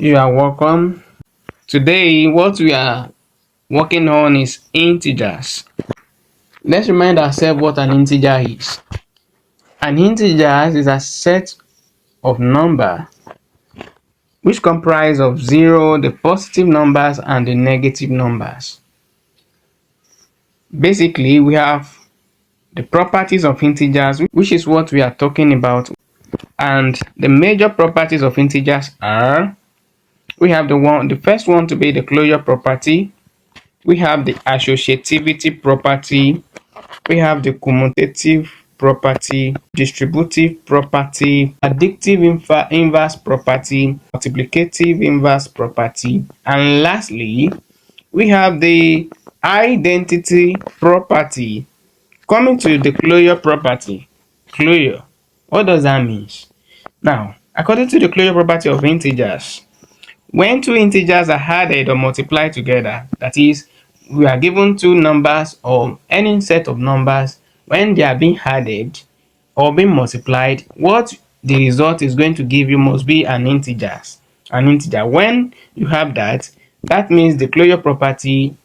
You are welcome. Today, what we are working on is integers. Let's remind ourselves what an integer is. An integer is a set of numbers which comprise of 0, the positive numbers, and the negative numbers. Basically, we have the properties of integers, which is what we are talking about. And the major properties of integers are, we have the first one to be the closure property. We have the associativity property. We have the commutative property, distributive property, additive inverse property, multiplicative inverse property, and lastly, we have the identity property. Coming to the closure property. Closure. What does that mean? Now, according to the closure property of integers, when two integers are added or multiplied together, that is, we are given two numbers or any set of numbers, when they are being added or being multiplied, what the result is going to give you must be an integer. An integer. When you have that, that means the closure property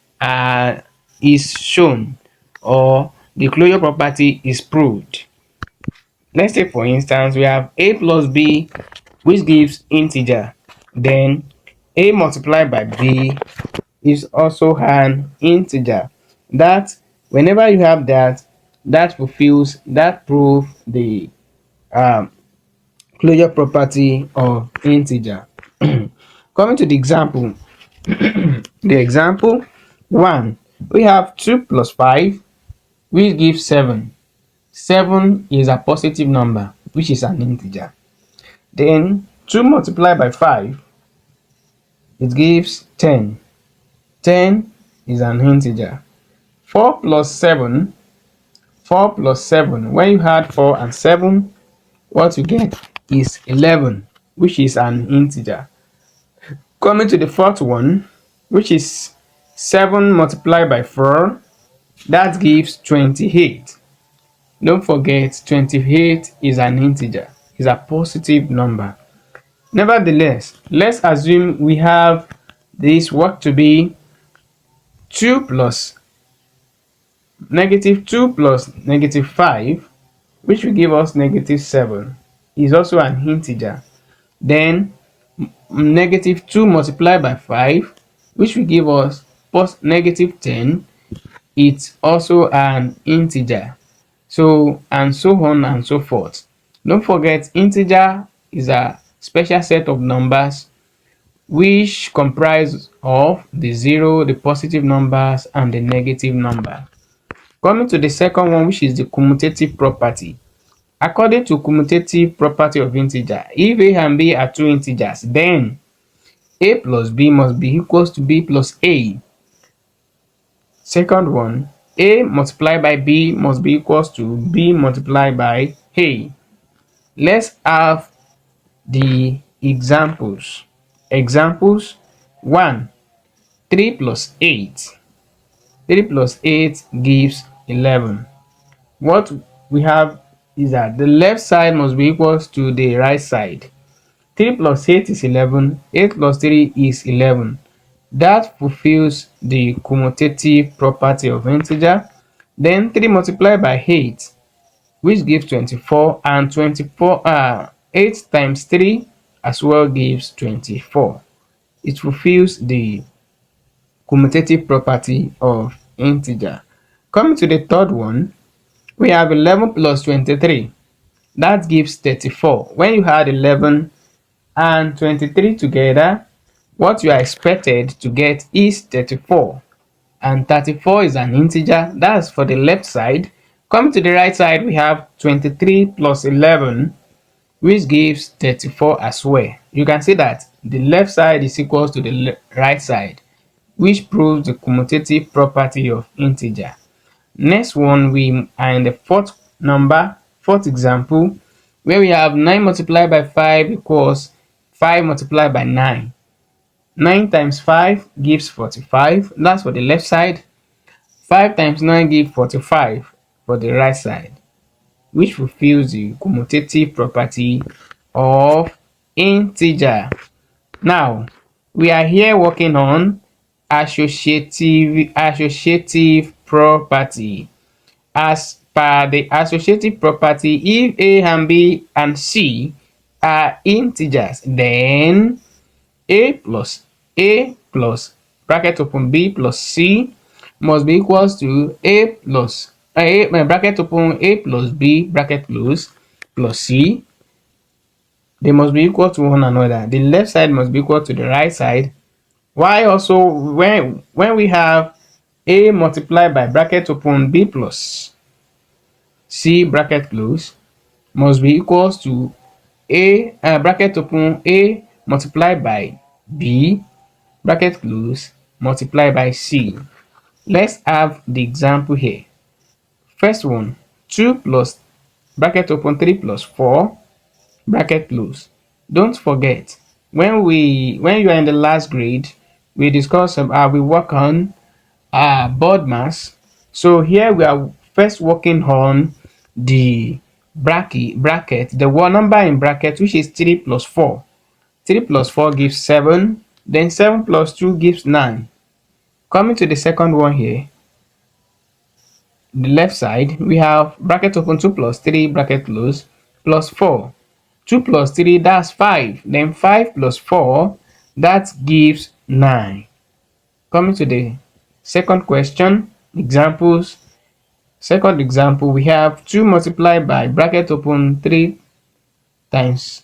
is shown, or the closure property is proved. Let's take for instance, we have a plus b, which gives integer. Then a multiplied by b is also an integer. That whenever you have that, that fulfills, that proves the closure property of integer. Coming to the example, the example 1, we have 2 plus 5, which gives 7. 7 is a positive number, which is an integer. Then 2 multiplied by 5, it gives 10. 10 is an integer. 4 plus 7, 4 plus 7, when you add 4 and 7, what you get is 11, which is an integer. Coming to the fourth one, which is 7 multiplied by 4, that gives 28. Don't forget, 28 is an integer, is a positive number. Nevertheless, let's assume we have this work to be 2 plus negative 5, which will give us negative 7, is also an integer. Then negative 2 multiplied by 5, which will give us negative 10, it's also an integer. So, and so on and so forth. Don't forget, integer is a special set of numbers which comprise of the 0, the positive numbers, and the negative number. Coming to the second one, which is the commutative property. According to commutative property of integer, if a and b are two integers, then a plus b must be equals to b plus a. Second one, a multiplied by b must be equals to b multiplied by a. Let's have the examples. Examples 1, 3 plus 8. 3 plus 8 gives 11. What we have is that the left side must be equals to the right side. 3 plus 8 is 11. 8 plus 3 is 11. That fulfills the commutative property of integer. Then 3 multiplied by 8, which gives 24, and 8 times 3 as well gives 24. It fulfills the commutative property of integer. Coming to the third one, we have 11 plus 23. That gives 34. When you add 11 and 23 together, what you are expected to get is 34. And 34 is an integer. That's for the left side. Coming to the right side, we have 23 plus 11, which gives 34 as well. You can see that the left side is equal to the right side, which proves the commutative property of integer. Next one, we are in the fourth example, where we have 9 multiplied by 5 equals 5 multiplied by 9. 9 times 5 gives 45. That's for the left side. 5 times 9 gives 45 for the right side, which fulfills the commutative property of integer. Now we are here working on associative property. As per the associative property, if a and b and c are integers, then a plus bracket open b plus c must be equals to a plus a bracket open a plus b bracket close plus c. They must be equal to one another. The left side must be equal to the right side. Why also when we have a multiplied by bracket open b plus c bracket close must be equals to a bracket open a multiplied by b bracket close multiplied by c. Let's have the example here. First one, 2 plus bracket open 3 plus 4 bracket close. Don't forget, when you are in the last grade, we discuss we work on board mass. So here we are first working on the bracket, the one number in bracket, which is 3 plus 4. 3 plus 4 gives 7, then 7 plus 2 gives 9. Coming to the second one here, the left side, we have bracket open 2 plus 3 bracket close plus 4. 2 plus 3, that's 5. Then 5 plus 4, that gives 9. Coming to the second question, examples. Second example, we have 2 multiplied by bracket open 3 times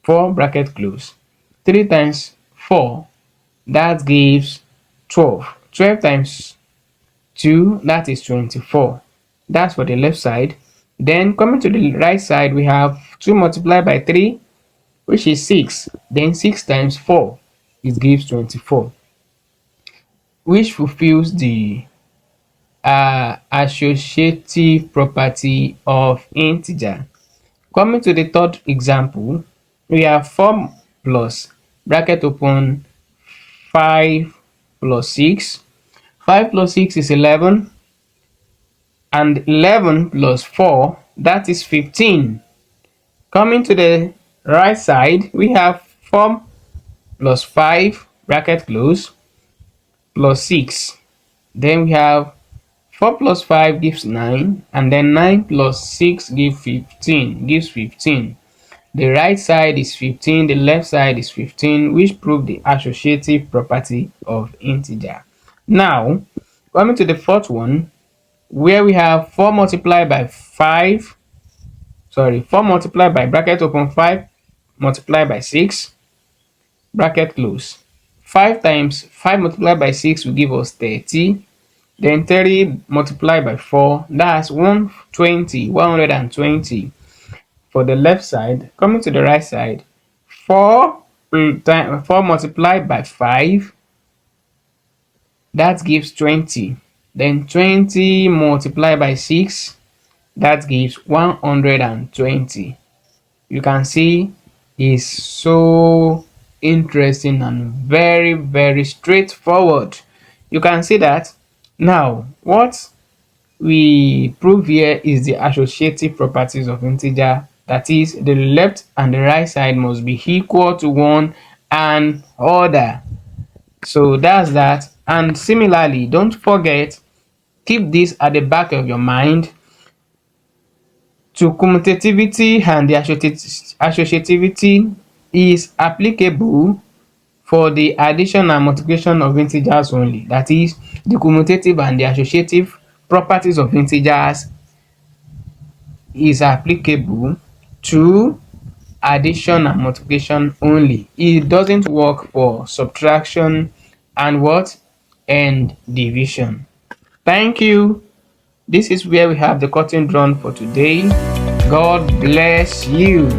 4 bracket close. 3 times 4, that gives 12. 12 times 2, that is 24. That's for the left side. Then coming to the right side, we have 2 multiplied by 3, which is 6. Then 6 times 4, it gives 24, which fulfills the associative property of integer. Coming to the third example, we have 4 plus bracket open 5 plus 6. 5 plus 6 is 11, and 11 plus 4, that is 15. Coming to the right side, we have 4 plus 5 bracket close plus 6. Then we have 4 plus 5 gives 9, and then 9 plus 6 gives 15. The right side is 15, the left side is 15, which prove the associative property of integer. Now, coming to the fourth one, where we have 4 multiplied by 4 multiplied by bracket open 5 multiplied by 6 bracket close. 5 times 5 multiplied by 6 will give us 30. Then 30 multiplied by 4, that's 120 for the left side. Coming to the right side, 4 multiplied by 5, that gives 20. Then 20 multiplied by 6, that gives 120. You can see it's so interesting and very, very straightforward. You can see that. Now, what we prove here is the associative properties of integer. That is, the left and the right side must be equal to one another. So that's that. And similarly, don't forget, keep this at the back of your mind. To commutativity and the associativity is applicable for the addition and multiplication of integers only. That is, the commutative and the associative properties of integers is applicable to addition and multiplication only. It doesn't work for subtraction and what? And division. Thank you. This is where we have the curtain drawn for today. God bless you.